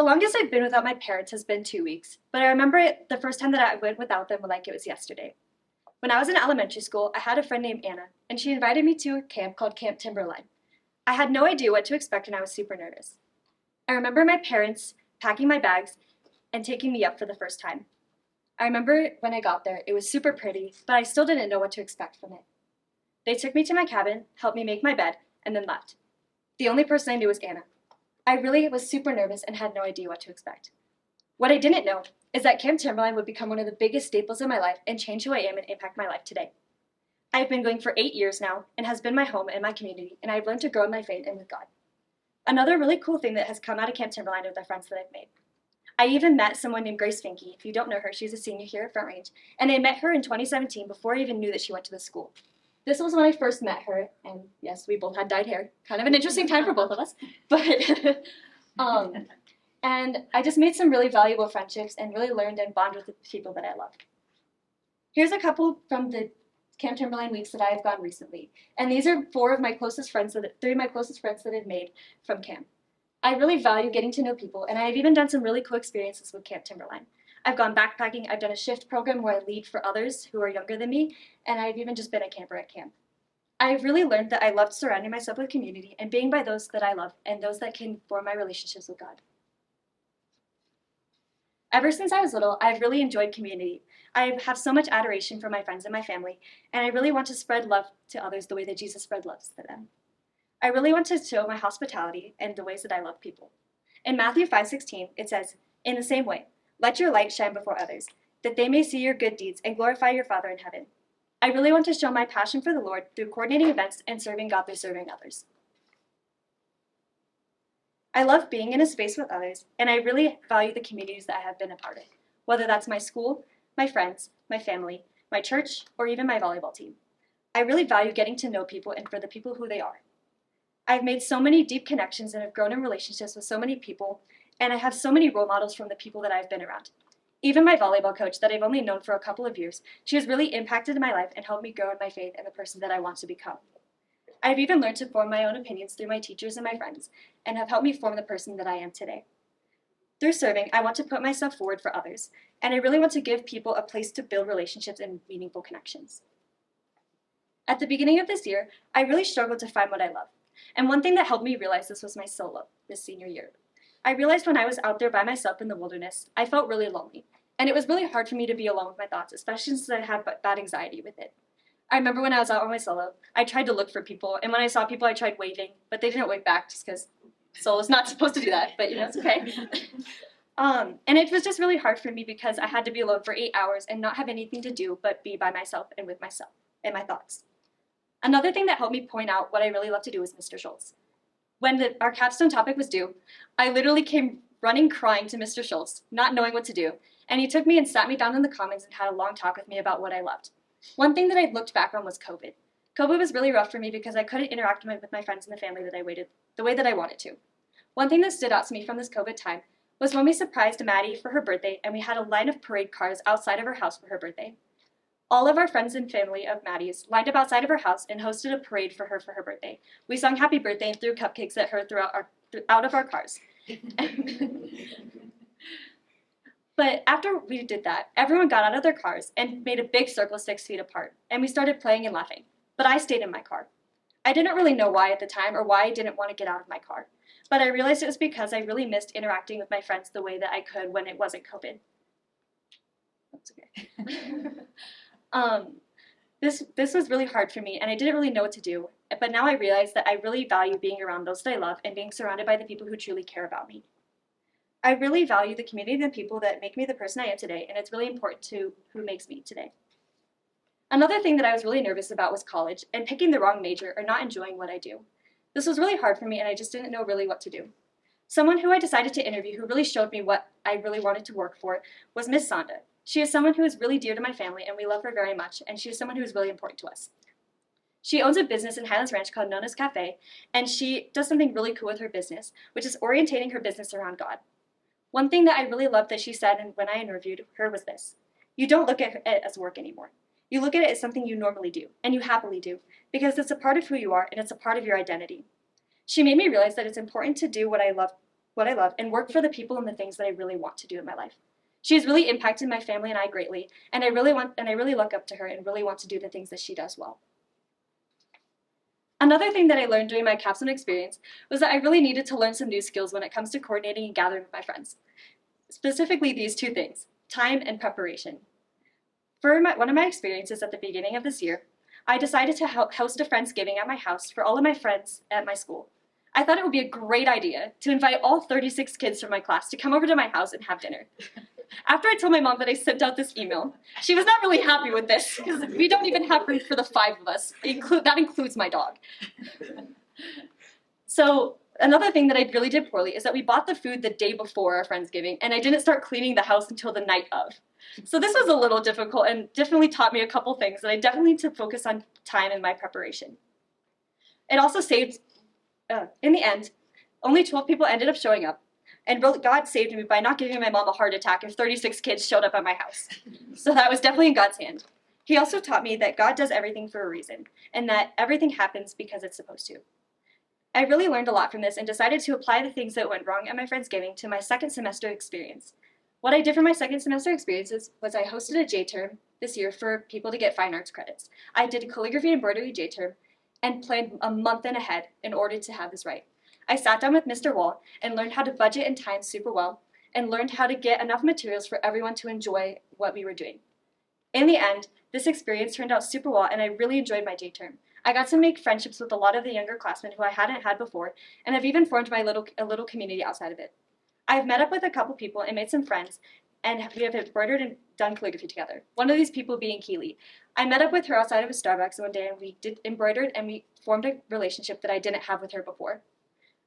The longest I've been without my parents has been 2 weeks, but I remember the first time that I went without them like it was yesterday. When I was in elementary school, I had a friend named Anna, and she invited me to a camp called Camp Timberline. I had no idea what to expect, and I was super nervous. I remember my parents packing my bags and taking me up for the first time. I remember when I got there, it was super pretty, but I still didn't know what to expect from it. They took me to my cabin, helped me make my bed, and then left. The only person I knew was Anna. I really was super nervous and had no idea what to expect. What I didn't know is that Camp Timberline would become one of the biggest staples in my life and change who I am and impact my life today. I've been going for 8 years now and has been my home and my community, and I've learned to grow in my faith and with God. Another really cool thing that has come out of Camp Timberline are the friends that I've made. I even met someone named Grace Finke. If you don't know her, she's a senior here at Front Range, and I met her in 2017 before I even knew that she went to the school. This was when I first met her, and yes, we both had dyed hair. Kind of an interesting time for both of us, but and I just made some really valuable friendships and really learned and bonded with the people that I love. Here's a couple from the Camp Timberline weeks that I have gone recently, and these are three of my closest friends that I've made from camp. I really value getting to know people, and I've even done some really cool experiences with Camp Timberline. I've gone backpacking, I've done a shift program where I lead for others who are younger than me, and I've even just been a camper at camp. I've really learned that I loved surrounding myself with community and being by those that I love and those that can form my relationships with God. Ever since I was little, I've really enjoyed community. I have so much adoration for my friends and my family, and I really want to spread love to others the way that Jesus spread love to them. I really want to show my hospitality and the ways that I love people. In Matthew 5:16, it says, "In the same way, let your light shine before others, that they may see your good deeds and glorify your Father in heaven." I really want to show my passion for the Lord through coordinating events and serving God through serving others. I love being in a space with others, and I really value the communities that I have been a part of, whether that's my school, my friends, my family, my church, or even my volleyball team. I really value getting to know people and for the people who they are. I've made so many deep connections and have grown in relationships with so many people, and I have so many role models from the people that I've been around. Even my volleyball coach that I've only known for a couple of years, she has really impacted my life and helped me grow in my faith and the person that I want to become. I've even learned to form my own opinions through my teachers and my friends, and have helped me form the person that I am today. Through serving, I want to put myself forward for others, and I really want to give people a place to build relationships and meaningful connections. At the beginning of this year, I really struggled to find what I love, and one thing that helped me realize this was my solo this senior year. I realized when I was out there by myself in the wilderness, I felt really lonely, and it was really hard for me to be alone with my thoughts, especially since I had bad anxiety with it. I remember when I was out on my solo, I tried to look for people, and when I saw people, I tried waving, but they didn't wave back just because solo's not supposed to do that, but it's okay. And it was just really hard for me because I had to be alone for 8 hours and not have anything to do but be by myself and with myself and my thoughts. Another thing that helped me point out what I really love to do was Mr. Schultz. When our capstone topic was due, I literally came running crying to Mr. Schultz, not knowing what to do, and he took me and sat me down in the commons and had a long talk with me about what I loved. One thing that I looked back on was COVID. COVID was really rough for me because I couldn't interact with my friends and the family that I waited the way that I wanted to. One thing that stood out to me from this COVID time was when we surprised Maddie for her birthday and we had a line of parade cars outside of her house for her birthday. All of our friends and family of Maddie's lined up outside of her house and hosted a parade for her birthday. We sung happy birthday and threw cupcakes at her out of our cars. But after we did that, everyone got out of their cars and made a big circle 6 feet apart, and we started playing and laughing. But I stayed in my car. I didn't really know why at the time or why I didn't want to get out of my car, but I realized it was because I really missed interacting with my friends the way that I could when it wasn't COVID. That's okay. This was really hard for me, and I didn't really know what to do, but now I realize that I really value being around those that I love and being surrounded by the people who truly care about me. I really value the community and the people that make me the person I am today, and it's really important to who makes me today. Another thing that I was really nervous about was college and picking the wrong major or not enjoying what I do. This was really hard for me, and I just didn't know really what to do. Someone who I decided to interview who really showed me what I really wanted to work for was Miss Sonda. She is someone who is really dear to my family, and we love her very much, and she is someone who is really important to us. She owns a business in Highlands Ranch called Nona's Cafe, and she does something really cool with her business, which is orientating her business around God. One thing that I really loved that she said when I interviewed her was this: you don't look at it as work anymore. You look at it as something you normally do, and you happily do, because it's a part of who you are, and it's a part of your identity. She made me realize that it's important to do what I love what I love, and work for the people and the things that I really want to do in my life. She has really impacted my family and I greatly, and I really look up to her and really want to do the things that she does well. Another thing that I learned during my capstone experience was that I really needed to learn some new skills when it comes to coordinating and gathering with my friends. Specifically these two things, time and preparation. For one of my experiences at the beginning of this year, I decided to host a Friendsgiving at my house for all of my friends at my school. I thought it would be a great idea to invite all 36 kids from my class to come over to my house and have dinner. After I told my mom that I sent out this email, she was not really happy with this because we don't even have room for the 5 of us. That includes my dog. So another thing that I really did poorly is that we bought the food the day before our Friendsgiving, and I didn't start cleaning the house until the night of. So this was a little difficult and definitely taught me a couple things that I definitely need to focus on time in my preparation. It also saved, in the end, only 12 people ended up showing up. And God saved me by not giving my mom a heart attack if 36 kids showed up at my house. So that was definitely in God's hand. He also taught me that God does everything for a reason, and that everything happens because it's supposed to. I really learned a lot from this and decided to apply the things that went wrong at my Friendsgiving to my second semester experience. What I did for my second semester experiences was I hosted a J-term this year for people to get fine arts credits. I did a calligraphy and embroidery J-term and planned a month and ahead in order to have this right. I sat down with Mr. Wall and learned how to budget and time super well, and learned how to get enough materials for everyone to enjoy what we were doing. In the end, this experience turned out super well, and I really enjoyed my J-term. I got to make friendships with a lot of the younger classmen who I hadn't had before, and I've even formed a little community outside of it. I've met up with a couple people and made some friends, and we have embroidered and done calligraphy together. One of these people being Keely. I met up with her outside of a Starbucks one day, and we did embroidered, and we formed a relationship that I didn't have with her before.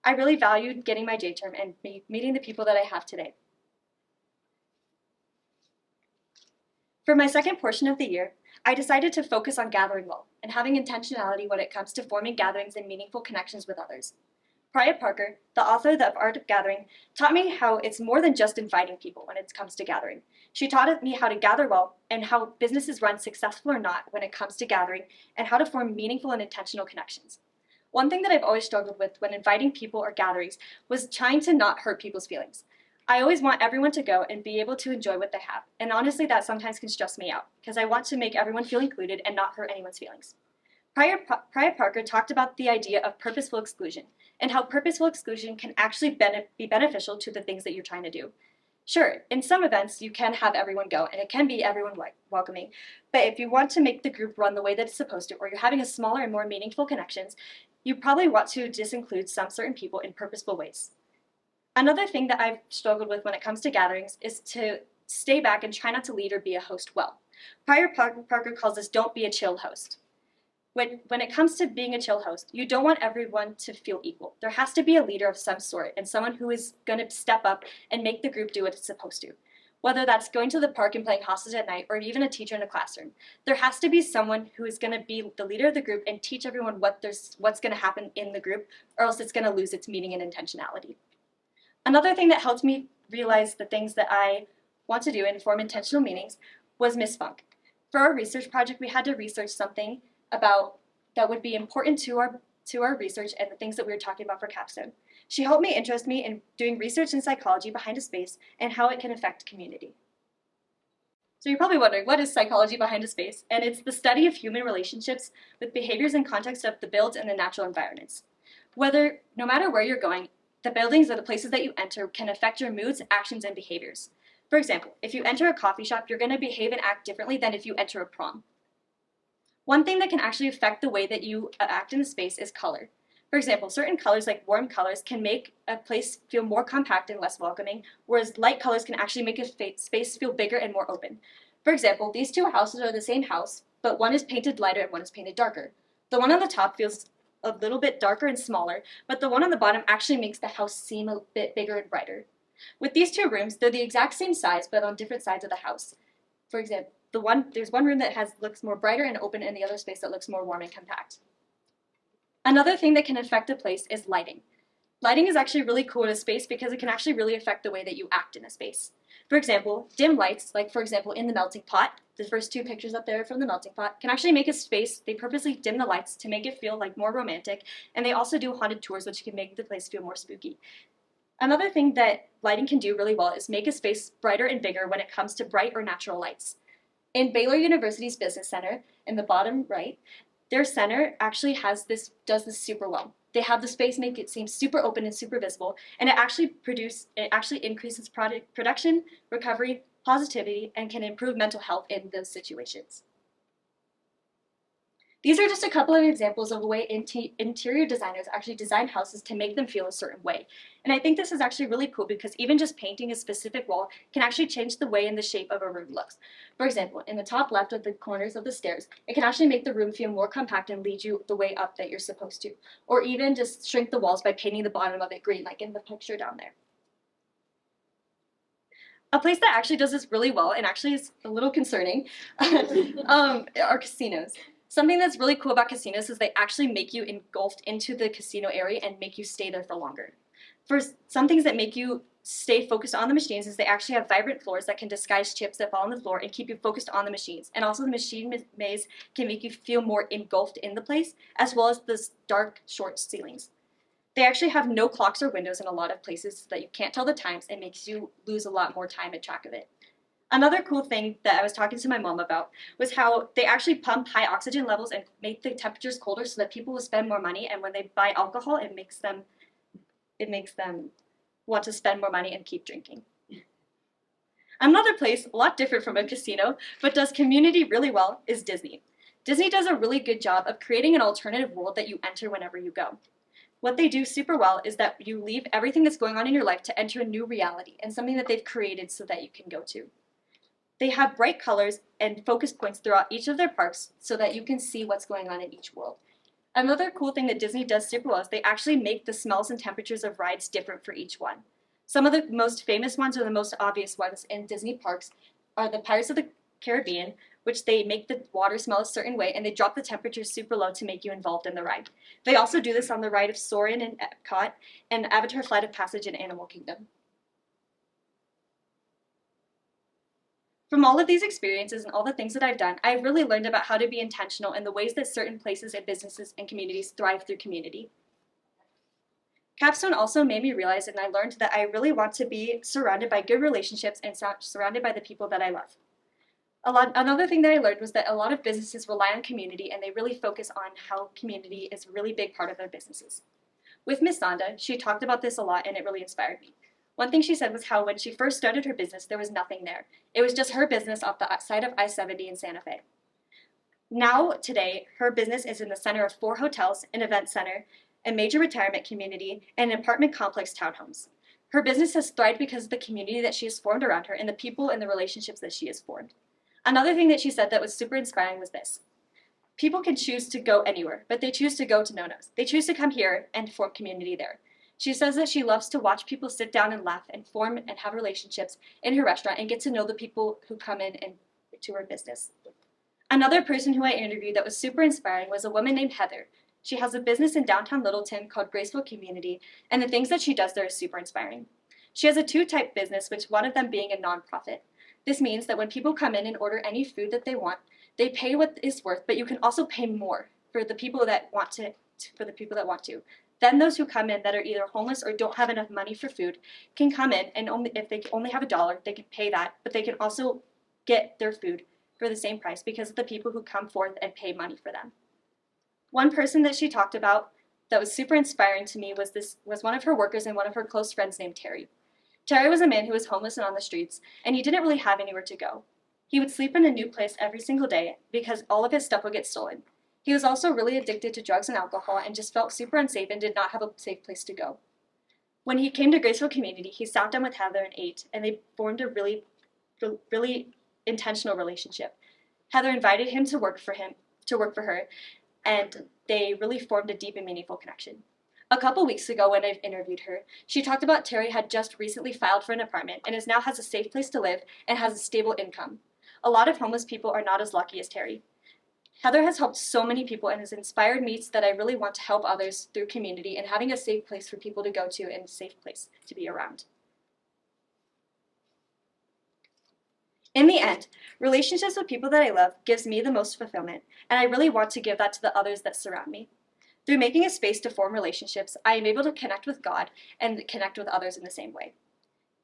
I really valued getting my J-term and meeting the people that I have today. For my second portion of the year, I decided to focus on gathering well and having intentionality when it comes to forming gatherings and meaningful connections with others. Priya Parker, the author of The Art of Gathering, taught me how it's more than just inviting people when it comes to gathering. She taught me how to gather well and how businesses run successful or not when it comes to gathering, and how to form meaningful and intentional connections. One thing that I've always struggled with when inviting people or gatherings was trying to not hurt people's feelings. I always want everyone to go and be able to enjoy what they have, and honestly that sometimes can stress me out, because I want to make everyone feel included and not hurt anyone's feelings. Priya Parker talked about the idea of purposeful exclusion, and how purposeful exclusion can actually be beneficial to the things that you're trying to do. Sure, in some events you can have everyone go, and it can be everyone welcoming, but if you want to make the group run the way that it's supposed to, or you're having a smaller and more meaningful connections, you probably want to disinclude some certain people in purposeful ways. Another thing that I've struggled with when it comes to gatherings is to stay back and try not to lead or be a host well. Priya Parker calls this "don't be a chill host." When it comes to being a chill host, you don't want everyone to feel equal. There has to be a leader of some sort, and someone who is going to step up and make the group do what it's supposed to. Whether that's going to the park and playing hostage at night, or even a teacher in a classroom, there has to be someone who is going to be the leader of the group and teach everyone what's going to happen in the group, or else it's going to lose its meaning and intentionality. Another thing that helped me realize the things that I want to do and form intentional meanings was Miss Funk. For our research project, we had to research something about that would be important to our research and the things that we were talking about for Capstone. She helped me interest me in doing research in psychology behind a space and how it can affect community. So you're probably wondering, what is psychology behind a space? And it's the study of human relationships with behaviors and context of the built and the natural environments. No matter where you're going, the buildings or the places that you enter can affect your moods, actions, and behaviors. For example, if you enter a coffee shop, you're going to behave and act differently than if you enter a prom. One thing that can actually affect the way that you act in a space is color. For example, certain colors, like warm colors, can make a place feel more compact and less welcoming, whereas light colors can actually make a space feel bigger and more open. For example, these two houses are the same house, but one is painted lighter and one is painted darker. The one on the top feels a little bit darker and smaller, but the one on the bottom actually makes the house seem a bit bigger and brighter. With these two rooms, they're the exact same size, but on different sides of the house. For example, there's one room that looks more brighter and open, and the other space that looks more warm and compact. Another thing that can affect a place is lighting. Lighting is actually really cool in a space because it can actually really affect the way that you act in a space. For example, dim lights, like for example in the melting pot, the first two pictures up there from the melting pot, can actually make a space, they purposely dim the lights to make it feel like more romantic, and they also do haunted tours, which can make the place feel more spooky. Another thing that lighting can do really well is make a space brighter and bigger when it comes to bright or natural lights. In Baylor University's Business Center, in the bottom right, their center actually does this super well. They have the space make it seem super open and super visible, and it actually increases production, recovery, positivity, and can improve mental health in those situations. These are just a couple of examples of the way interior designers actually design houses to make them feel a certain way. And I think this is actually really cool because even just painting a specific wall can actually change the way and the shape of a room looks. For example, in the top left of the corners of the stairs, it can actually make the room feel more compact and lead you the way up that you're supposed to. Or even just shrink the walls by painting the bottom of it green, like in the picture down there. A place that actually does this really well and actually is a little concerning are casinos. Something that's really cool about casinos is they actually make you engulfed into the casino area and make you stay there for longer. For some things that make you stay focused on the machines is they actually have vibrant floors that can disguise chips that fall on the floor and keep you focused on the machines. And also the machine maze can make you feel more engulfed in the place, as well as the dark, short ceilings. They actually have no clocks or windows in a lot of places so that you can't tell the times and makes you lose a lot more time and track of it. Another cool thing that I was talking to my mom about was how they actually pump high oxygen levels and make the temperatures colder so that people will spend more money, and when they buy alcohol, it makes them want to spend more money and keep drinking. Another place, a lot different from a casino, but does community really well, is Disney. Disney does a really good job of creating an alternative world that you enter whenever you go. What they do super well is that you leave everything that's going on in your life to enter a new reality and something that they've created so that you can go to. They have bright colors and focus points throughout each of their parks so that you can see what's going on in each world. Another cool thing that Disney does super well is they actually make the smells and temperatures of rides different for each one. Some of the most famous ones or the most obvious ones in Disney parks are the Pirates of the Caribbean, which they make the water smell a certain way and they drop the temperature super low to make you involved in the ride. They also do this on the ride of Soarin' in Epcot and Avatar Flight of Passage in Animal Kingdom. From all of these experiences and all the things that I've done, I've really learned about how to be intentional in the ways that certain places and businesses and communities thrive through community. Capstone also made me realize, and I learned that I really want to be surrounded by good relationships and surrounded by the people that I love. Another thing that I learned was that a lot of businesses rely on community and they really focus on how community is a really big part of their businesses. With Miss Sonda, she talked about this a lot and it really inspired me. One thing she said was how when she first started her business, there was nothing there. It was just her business off the side of I-70 in Santa Fe. Now, today, her business is in the center of 4 hotels, an event center, a major retirement community, and an apartment complex townhomes. Her business has thrived because of the community that she has formed around her and the people and the relationships that she has formed. Another thing that she said that was super inspiring was this. People can choose to go anywhere, but they choose to go to No-Nos. They choose to come here and form community there. She says that she loves to watch people sit down and laugh and form and have relationships in her restaurant and get to know the people who come in and to her business. Another person who I interviewed that was super inspiring was a woman named Heather. She has a business in downtown Littleton called Graceful Community, and the things that she does there is super inspiring. She has a 2-type business, which one of them being a nonprofit. This means that when people come in and order any food that they want, they pay what it's worth, but you can also pay more for the people that want to. Then those who come in that are either homeless or don't have enough money for food can come in and if they only have $1, they can pay that, but they can also get their food for the same price because of the people who come forth and pay money for them. One person that she talked about that was super inspiring to me was one of her workers and one of her close friends named Terry. Terry was a man who was homeless and on the streets, and he didn't really have anywhere to go. He would sleep in a new place every single day because all of his stuff would get stolen. He was also really addicted to drugs and alcohol and just felt super unsafe and did not have a safe place to go. When he came to Graceful Community, he sat down with Heather and ate, and they formed a really intentional relationship. Heather invited him to work for her, and they really formed a deep and meaningful connection. A couple weeks ago when I interviewed her, she talked about Terry had just recently filed for an apartment and now has a safe place to live and has a stable income. A lot of homeless people are not as lucky as Terry. Heather has helped so many people and has inspired me that I really want to help others through community and having a safe place for people to go to and a safe place to be around. In the end, relationships with people that I love gives me the most fulfillment, and I really want to give that to the others that surround me. Through making a space to form relationships, I am able to connect with God and connect with others in the same way.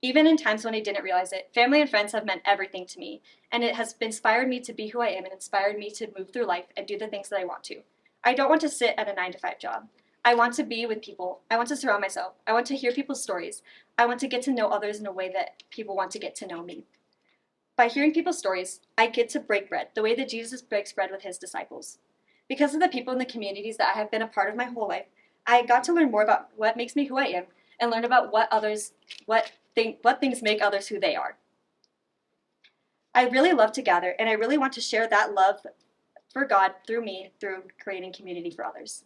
Even in times when I didn't realize it, family and friends have meant everything to me, and it has inspired me to be who I am and inspired me to move through life and do the things that I want to. I don't want to sit at a 9-to-5 job. I want to be with people. I want to surround myself. I want to hear people's stories. I want to get to know others in a way that people want to get to know me. By hearing people's stories, I get to break bread the way that Jesus breaks bread with his disciples. Because of the people in the communities that I have been a part of my whole life, I got to learn more about what makes me who I am and learn about what things make others who they are. I really love to gather, and I really want to share that love for God through me, through creating community for others.